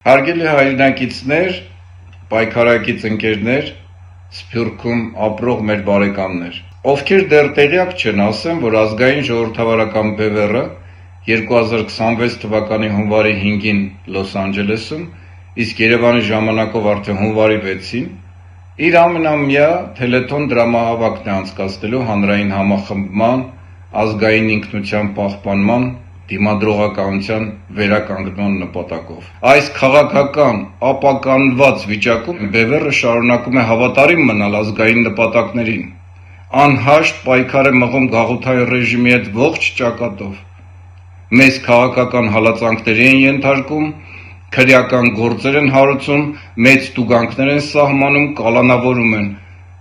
Հարգելի հայրենակիցներ, պայքարակից ընկերներ, Սփյուռքում ապրող մեր բարեկամներ, ովքեր դեռ տեղյակ չեն, ասեմ, որ ազգային ժողովրդավարական բևեռը 2026 թվականի հունվարի 5-ին Լոս Անջելեսում, իսկ Երևանի ժամանակով արդեն հունվարի 6-ին, իր ամենամյա թելեթոն դրամահավաքն է անցկացնելու հանրային համախմբման, ազգային ինքնության պահպանման, դիմադրողականության վերականգնման նպատակով։ Այս քաղաքական ապականված վիճակում բևեռը շարունակում է հավատարիմ մնալ ազգային նպատակներին, անհաշտ պայքար է մղում գաղութային ռեժիմի հետ ողջ ճակատով, մեծ քաղաքական հալածանքների են ենթարկում, քրեական գործեր են հարուցում, մեծ տուգանքներ են սահմանում, կալանավորում են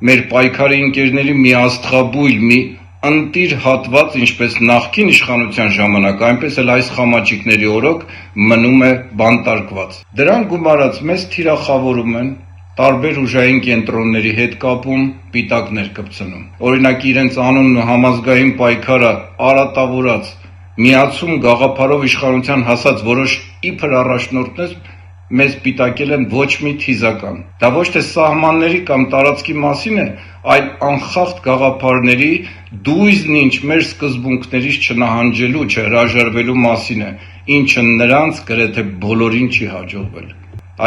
մեր պայքարի ընկերների մի աստղաբույլ, մի ընտիր հատված, ինչպես նախկին իշխանության ժամանակ, այնպես էլ այս խամաճիկների օրոք մնում է բանտարկված։ Դրան գումարած մեզ թիրախավորում են, տարբեր ուժային կենտրոնների հետ կապում, պիտակներ կպցնում։ Օրինակ իրենց անունն ու համազգային պայքարը արատավորած, միացում գաղափարով իշխանության հասած որոշ իբր առաջնորդներ մեզ պիտակել են ոչ մի թիզական։ Դա ոչ թե սահմանների կամ տարածքի մասին է, այլ անխախտ գաղափարների դույզն ինչ մեր սկզբունքներից չնահանջելու, չհրաժարվելու մասին է, ինչը նրանց գրեթե բոլորին չի հաջողվել։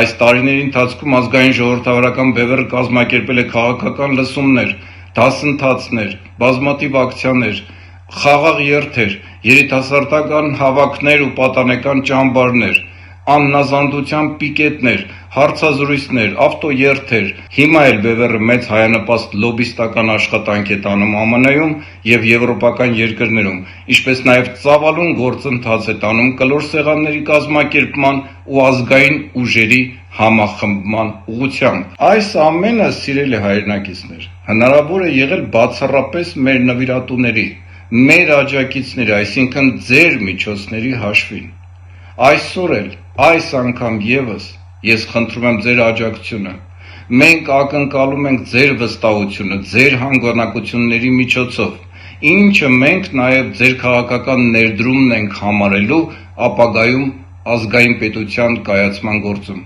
Այս տարիների ընթացքում ազգային ժողովրդավարական բևեռը կազմակերպել է քաղաքական լսումներ, դասընթացներ, բազմաթիվ ակցիաներ, խաղաղ երթեր, երիտասարդական հավաքներ ու պատանեկան ճամբարներ, աննազանդության պիկետներ, հարցազրույցներ, ավտոերթեր։ Հիմա էլ բևեռը մեծ հայանպաստ լոբիստական աշխատանք է տանում ԱՄՆ-ում եւ եվրոպական երկրներում, ինչպես նաեւ ծավալուն գործընթաց է տանում կլոր սեղանների կազմակերպման ու ազգային ուժերի համախմբման ուղղությամբ։ Այս ամենը, սիրելի հայրենակիցներ, հնարավոր է եղել բացառապես մեր նվիրատուների, մեր աջակիցների, այսինքն ձեր միջոցների հաշվին։ Այսօր էլ, այս անգամ եւս ես խնդրում եմ ձեր աջակցությունը։ Մենք ակնկալում ենք ձեր վստահությունը, ձեր հանգանակությունների միջոցով, ինչը մենք նաեւ ձեր քաղաքական ներդրումն ենք համարելու ապագայում ազգային պետության կայացման գործում։